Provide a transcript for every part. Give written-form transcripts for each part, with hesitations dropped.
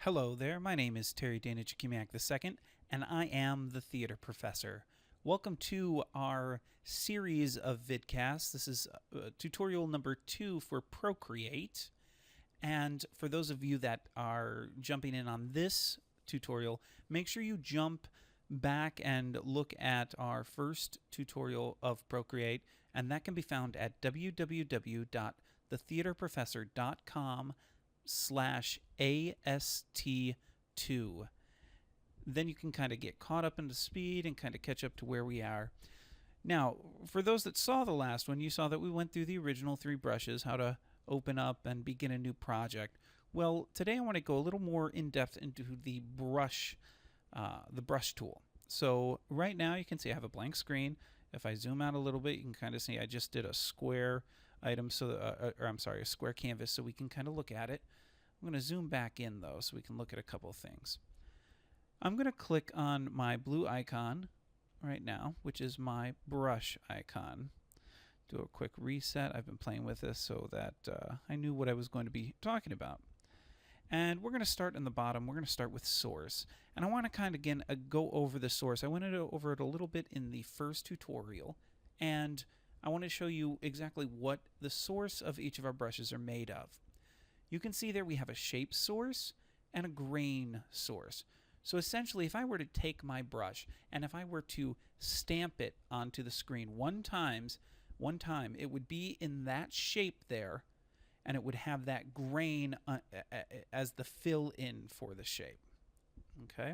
Hello there, my name is Terry Dana Jakimiak II, and I am the Theater Professor. Welcome to our series of vidcasts. This is tutorial number 2 for Procreate. And for those of you that are jumping in on this tutorial, make sure you jump back and look at our first tutorial of Procreate, and that can be found at www.thetheaterprofessor.com/AST2. Then you can kind of get caught up into speed and kind of catch up to where we are. Now, for those that saw the last one, you saw that we went through the original 3 brushes, how to open up and begin a new project. Well, today I want to go a little more in depth into the brush tool. So right now you can see I have a blank screen. If I zoom out a little bit, you can kind of see I just did a square item, a square canvas, so we can kind of look at it. I'm going to zoom back in though, so we can look at a couple of things. I'm going to click on my blue icon right now, which is my brush icon. Do a quick reset. I've been playing with this so that I knew what I was going to be talking about. And we're going to start in the bottom. We're going to start with source. And I want to kind of, again, go over the source. I went over it a little bit in the first tutorial. And I want to show you exactly what the source of each of our brushes are made of. You can see there we have a shape source and a grain source. So essentially, if I were to take my brush and if I were to stamp it onto the screen one time, it would be in that shape there, and it would have that grain as the fill-in for the shape. Okay?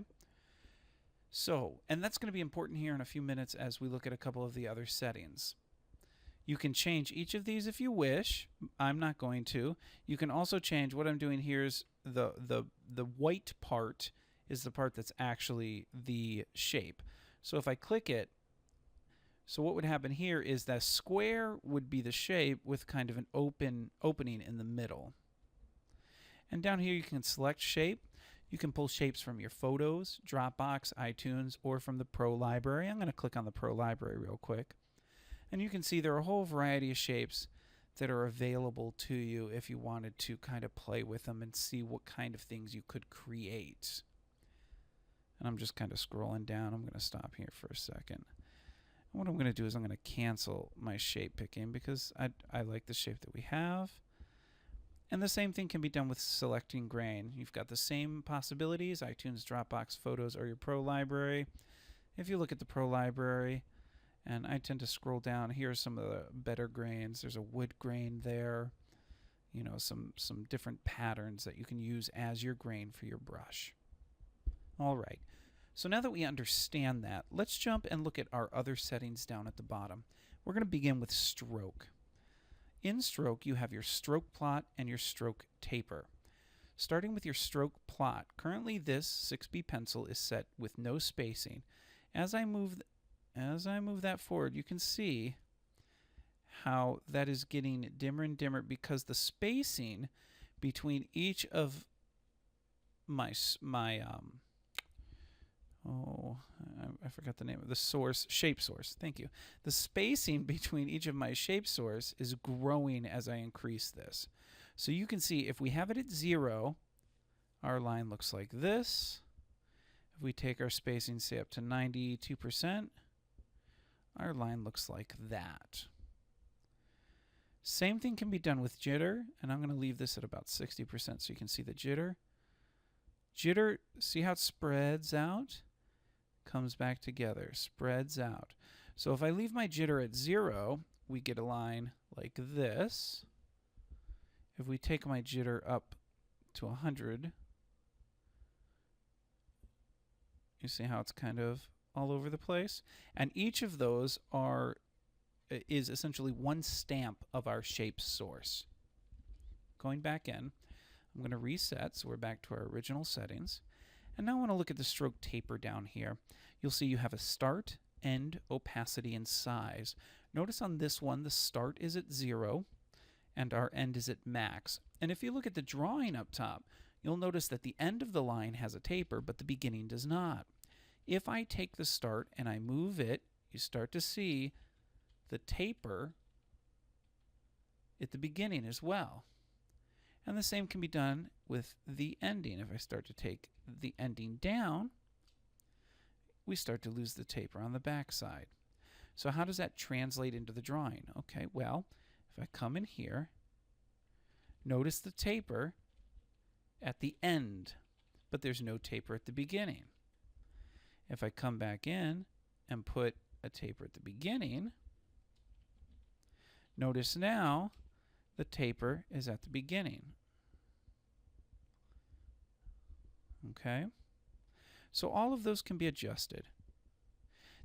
So, and that's going to be important here in a few minutes as we look at a couple of the other settings. You can change each of these if you wish. I'm not going to. You can also change, what I'm doing here is the white part is the part that's actually the shape. So if I click it, so what would happen here is that square would be the shape with kind of an opening in the middle. And down here you can select shape. You can pull shapes from your photos, Dropbox, iTunes, or from the Pro Library. I'm going to click on the Pro Library real quick. And you can see there are a whole variety of shapes that are available to you if you wanted to kind of play with them and see what kind of things you could create. And I'm just kind of scrolling down. I'm going to stop here for a second. And what I'm going to do is I'm going to cancel my shape picking because I like the shape that we have. And the same thing can be done with selecting grain. You've got the same possibilities, iTunes, Dropbox, Photos, or your Pro Library. If you look at the Pro Library, and I tend to scroll down, here are some of the better grains. There's a wood grain there. You know, some different patterns that you can use as your grain for your brush. All right. So now that we understand that, let's jump and look at our other settings down at the bottom. We're going to begin with stroke. In stroke, you have your stroke plot and your stroke taper. Starting with your stroke plot, currently this 6B pencil is set with no spacing. As I move that forward, you can see how that is getting dimmer and dimmer because the spacing between each of I forgot the name of the source, shape source. Thank you. The spacing between each of my shape source is growing as I increase this. So you can see if we have it at 0, our line looks like this. If we take our spacing, say, up to 92%, our line looks like that. Same thing can be done with jitter, and I'm going to leave this at about 60% so you can see the jitter. Jitter, see how it spreads out? Comes back together, spreads out. So if I leave my jitter at 0, we get a line like this. If we take my jitter up to 100, you see how it's kind of all over the place? And each of those is essentially one stamp of our shape source. Going back in, I'm going to reset, so we're back to our original settings. And now I want to look at the stroke taper down here. You'll see you have a start, end, opacity, and size. Notice on this one, the start is at 0, and our end is at max. And if you look at the drawing up top, you'll notice that the end of the line has a taper, but the beginning does not. If I take the start and I move it, you start to see the taper at the beginning as well. And the same can be done with the ending. If I start to take the ending down, we start to lose the taper on the back side. So how does that translate into the drawing? Okay, well, if I come in here, notice the taper at the end, but there's no taper at the beginning. If I come back in and put a taper at the beginning, notice now the taper is at the beginning. Okay? So all of those can be adjusted.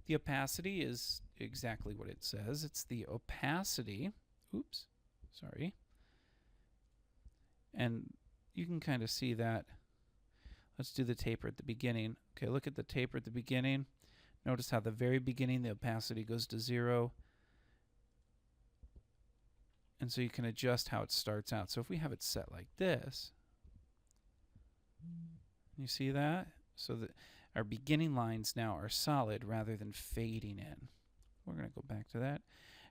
The opacity is exactly what it says. It's the opacity. Oops, sorry. And you can kind of see that. Let's do the taper at the beginning. Okay, look at the taper at the beginning. Notice how the very beginning the opacity goes to 0. And so you can adjust how it starts out. So if we have it set like this, you see that? So that our beginning lines now are solid rather than fading in. We're going to go back to that.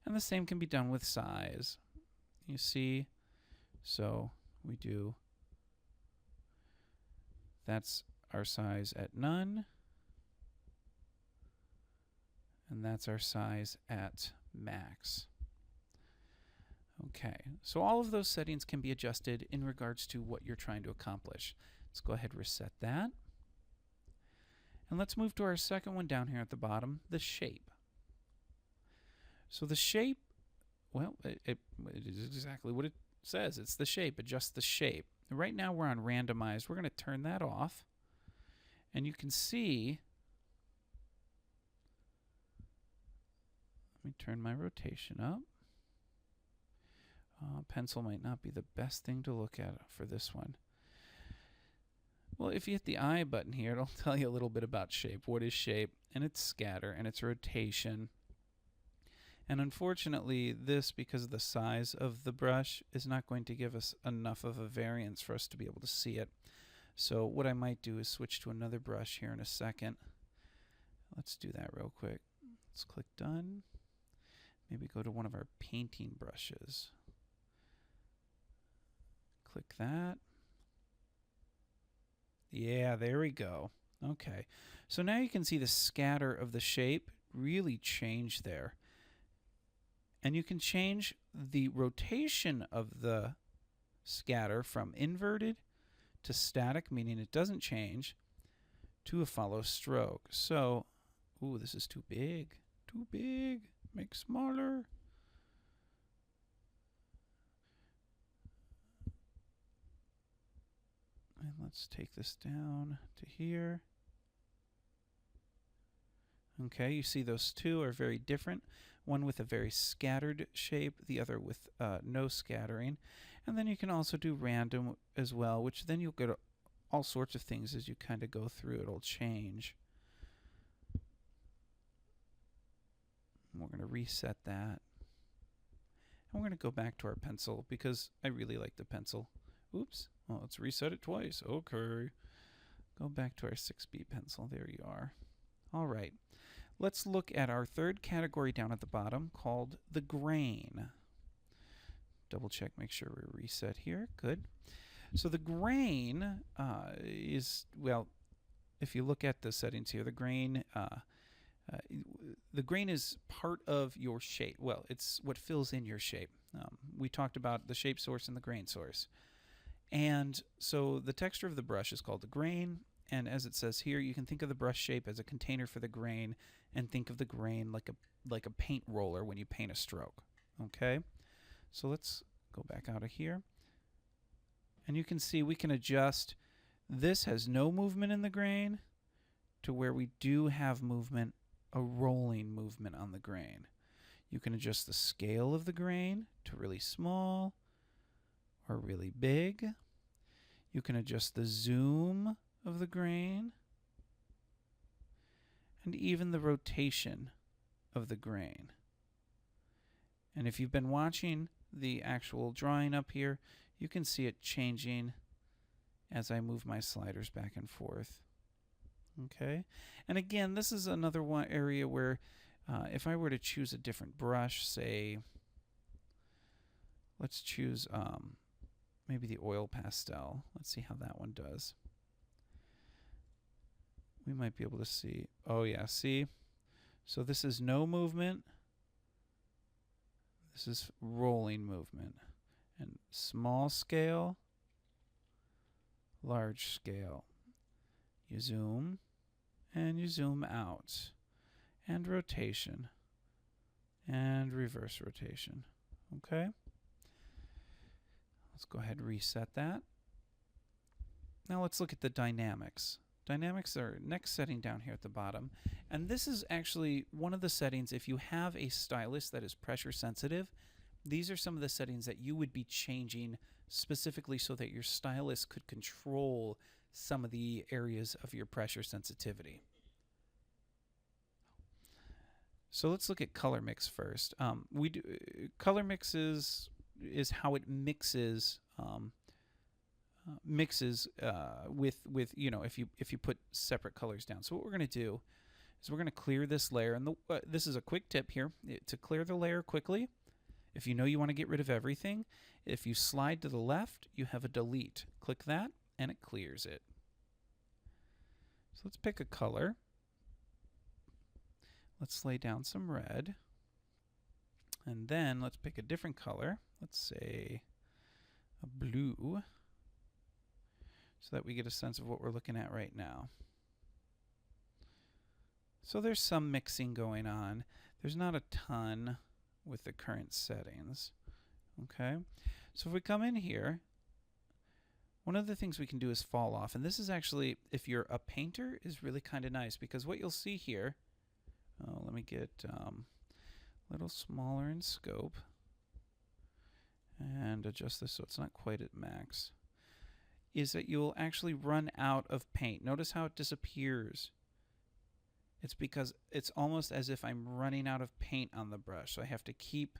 And the same can be done with size. You see? So we do, that's our size at none. And that's our size at max. Okay, so all of those settings can be adjusted in regards to what you're trying to accomplish. Let's go ahead and reset that. And let's move to our second one down here at the bottom, the shape. So the shape, well, it is exactly what it says. It's the shape. Adjust the shape. Right now we're on randomized. We're going to turn that off. And you can see, let me turn my rotation up. Pencil might not be the best thing to look at for this one. Well, if you hit the I button here, it'll tell you a little bit about shape. What is shape? And it's scatter, and it's rotation. And unfortunately, this, because of the size of the brush, is not going to give us enough of a variance for us to be able to see it. So what I might do is switch to another brush here in a second. Let's do that real quick. Let's click Done. Maybe go to one of our painting brushes. Click that. Yeah, there we go. Okay. So now you can see the scatter of the shape really change there. And you can change the rotation of the scatter from inverted to static, meaning it doesn't change, to a follow stroke. So, ooh, this is too big. Too big. Make smaller. And let's take this down to here. Okay, you see those two are very different. One with a very scattered shape, the other with no scattering. And then you can also do random as well, which then you'll get all sorts of things as you kind of go through. It'll change. And we're going to reset that. And we're going to go back to our pencil because I really like the pencil. Oops. Well, let's reset it twice. Okay. Go back to our 6B pencil. There you are. All right. Let's look at our third category down at the bottom called the grain. Double check, make sure we're reset here. Good. So the grain is, well, if you look at the settings here, the grain is part of your shape. Well, it's what fills in your shape. We talked about the shape source and the grain source. And so the texture of the brush is called the grain. And as it says here, you can think of the brush shape as a container for the grain and think of the grain like a paint roller when you paint a stroke. Okay? So let's go back out of here. And you can see we can adjust. This has no movement in the grain to where we do have movement, a rolling movement on the grain. You can adjust the scale of the grain to really small or really big. You can adjust the zoom of the grain and even the rotation of the grain. And if you've been watching the actual drawing up here, you can see it changing as I move my sliders back and forth. Okay, and again, this is another one area where if I were to choose a different brush, say, let's choose maybe the oil pastel. Let's see how that one does. We might be able to see. Oh yeah, see? So this is no movement. This is rolling movement. And small scale, large scale. You zoom and you zoom out. And rotation. And reverse rotation. Okay? Let's go ahead and reset that. Now let's look at the dynamics. Dynamics are next setting down here at the bottom. And this is actually one of the settings. If you have a stylus that is pressure sensitive, these are some of the settings that you would be changing specifically so that your stylus could control some of the areas of your pressure sensitivity. So let's look at color mix first. Color mix is how it mixes with you know, if you put separate colors down. So what we're going to do is we're going to clear this layer, and this is a quick tip here to clear the layer quickly. If you know you want to get rid of everything, if you slide to the left, you have a delete. Click that, and it clears it. So let's pick a color. Let's lay down some red. And then let's pick a different color. Let's say a blue, so that we get a sense of what we're looking at right now. So there's some mixing going on. There's not a ton with the current settings. Okay, so if we come in here, one of the things we can do is fall off. And this is actually, if you're a painter, is really kind of nice, because what you'll see here, let me get a little smaller in scope and adjust this so it's not quite at max, is that you'll actually run out of paint. Notice how it disappears. It's because it's almost as if I'm running out of paint on the brush, so I have to keep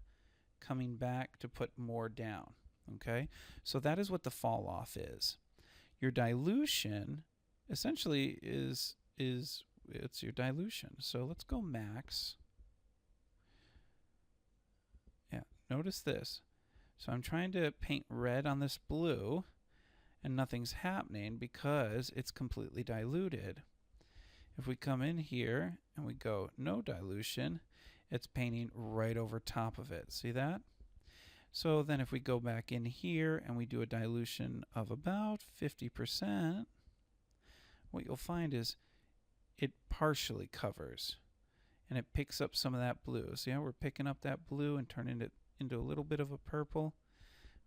coming back to put more down. Okay, so that is what the fall off is. Your dilution essentially is it's your dilution. So let's go max. Yeah, notice this. So I'm trying to paint red on this blue, and nothing's happening because it's completely diluted. If we come in here and we go no dilution, it's painting right over top of it. See that? So then if we go back in here and we do a dilution of about 50%, what you'll find is it partially covers, and it picks up some of that blue. See how we're picking up that blue and turning it into a little bit of a purple?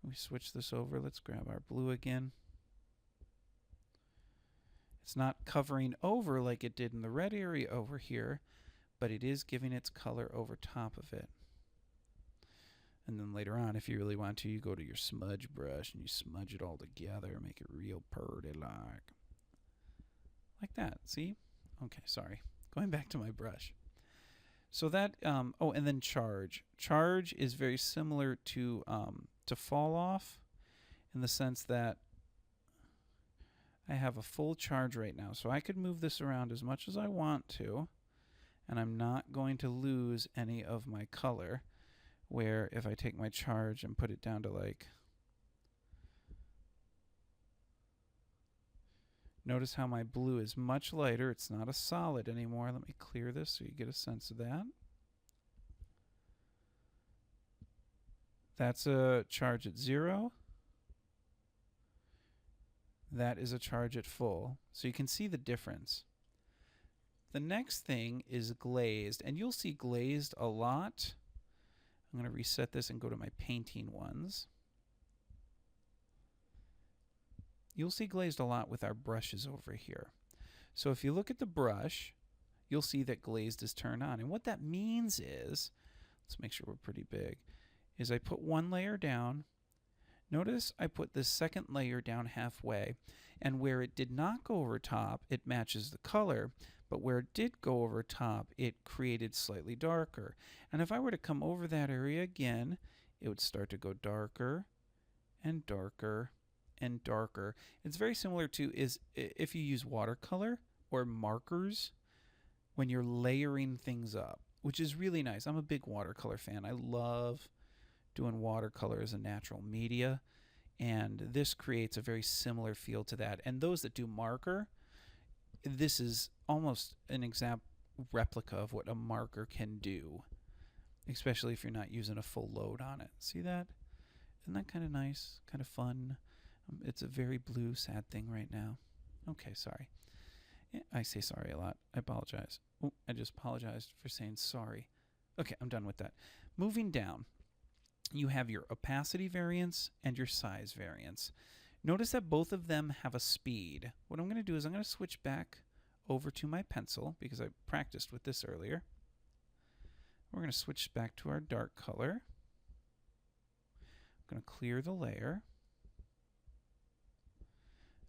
We switch this over. Let's grab our blue again. It's not covering over like it did in the red area over here, but it is giving its color over top of it. And then later on, if you really want to, you go to your smudge brush and you smudge it all together, make it real pretty like that. See? Okay, sorry. Going back to my brush. So that, oh, and then charge. Charge is very similar to fall off, in the sense that I have a full charge right now. So I could move this around as much as I want to, and I'm not going to lose any of my color. Where if I take my charge and put it down to like, notice how my blue is much lighter. It's not a solid anymore. Let me clear this so you get a sense of that. That's a charge at 0. That is a charge at full. So you can see the difference. The next thing is glazed, and you'll see glazed a lot. I'm going to reset this and go to my painting ones. You'll see glazed a lot with our brushes over here. So if you look at the brush, you'll see that glazed is turned on. And what that means is, let's make sure we're pretty big, is I put one layer down. Notice I put the second layer down halfway, and where it did not go over top, it matches the color. But where it did go over top, it created slightly darker. And if I were to come over that area again, it would start to go darker and darker and darker. It's very similar to if you use watercolor or markers when you're layering things up, which is really nice. I'm a big watercolor fan. I love doing watercolor as a natural media. And this creates a very similar feel to that. And those that do marker, this is almost an exact replica of what a marker can do, especially if you're not using a full load on it. See that? Isn't that kind of nice? Kind of fun? It's a very blue, sad thing right now. Okay, sorry. Yeah, I say sorry a lot. I apologize. Oh, I just apologized for saying sorry. Okay, I'm done with that. Moving down, you have your opacity variance and your size variance. Notice that both of them have a speed. What I'm going to do is I'm going to switch back over to my pencil because I practiced with this earlier. We're going to switch back to our dark color. I'm going to clear the layer.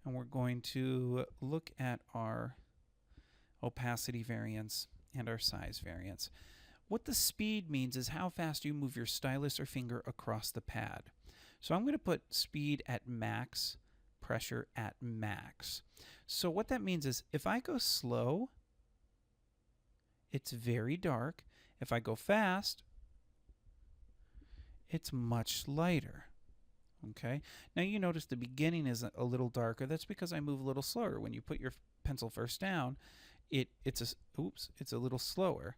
And we're going to look at our opacity variance and our size variance. What the speed means is how fast you move your stylus or finger across the pad. So I'm going to put speed at max, pressure at max. So what that means is if I go slow, it's very dark. If I go fast, it's much lighter. Okay. Now you notice the beginning is a little darker. That's because I move a little slower. When you put your pencil first down, it's a little slower.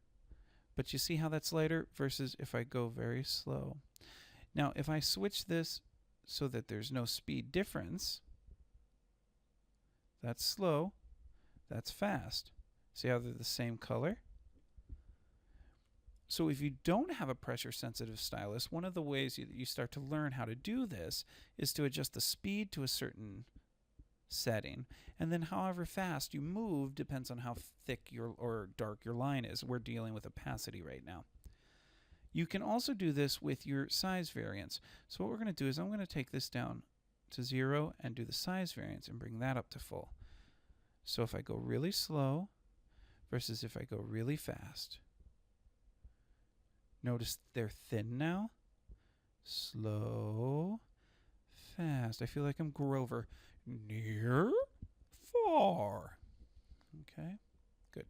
But you see how that's lighter versus if I go very slow. Now if I switch this so that there's no speed difference, that's slow, that's fast. See how they're the same color? So if you don't have a pressure-sensitive stylus, one of the ways you start to learn how to do this is to adjust the speed to a certain setting. And then however fast you move depends on how thick or dark your line is. We're dealing with opacity right now. You can also do this with your size variance. So what we're going to do is I'm going to take this down to 0 and do the size variance and bring that up to full. So if I go really slow versus if I go really fast. Notice they're thin now. Slow, fast. I feel like I'm Grover. Near, far. Okay, good.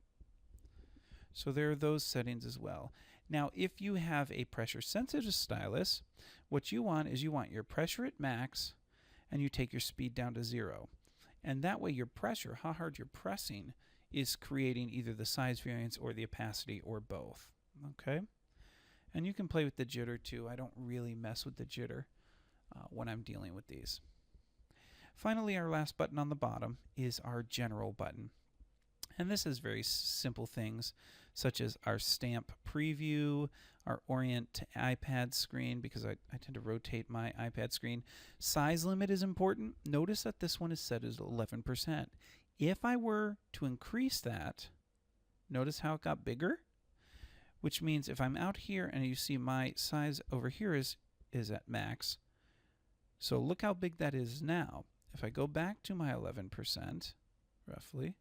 So there are those settings as well. Now, if you have a pressure-sensitive stylus, what you want is you want your pressure at max, and you take your speed down to 0. And that way your pressure, how hard you're pressing, is creating either the size variance or the opacity or both. Okay? And you can play with the jitter too. I don't really mess with the jitter when I'm dealing with these. Finally, our last button on the bottom is our general button. And this is very simple things such as our stamp preview, our orient to iPad screen, because I tend to rotate my iPad screen. Size limit is important. Notice that this one is set as 11%. If I were to increase that, notice how it got bigger? Which means if I'm out here and you see my size over here is at max. So look how big that is now. If I go back to my 11%, roughly,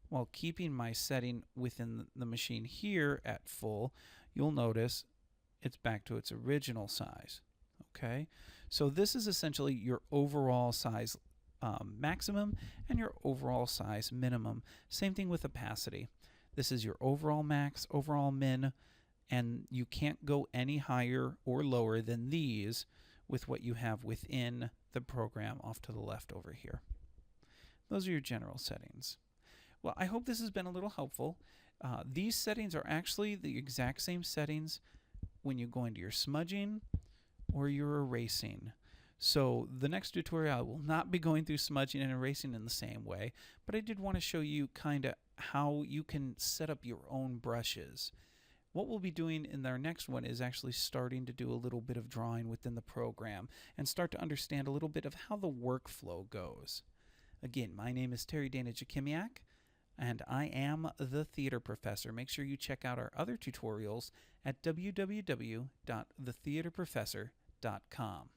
while keeping my setting within the machine here at full, you'll notice it's back to its original size. Okay? So this is essentially your overall size maximum and your overall size minimum. Same thing with opacity. This is your overall max, overall min, and you can't go any higher or lower than these with what you have within the program off to the left over here. Those are your general settings. Well, I hope this has been a little helpful. These settings are actually the exact same settings when you go into your smudging or your erasing. So the next tutorial I will not be going through smudging and erasing in the same way, but I did want to show you kind of how you can set up your own brushes. What we'll be doing in our next one is actually starting to do a little bit of drawing within the program and start to understand a little bit of how the workflow goes. Again, my name is Terry Dana Jakimiak, and I am the Theater Professor. Make sure you check out our other tutorials at www.thetheaterprofessor.com.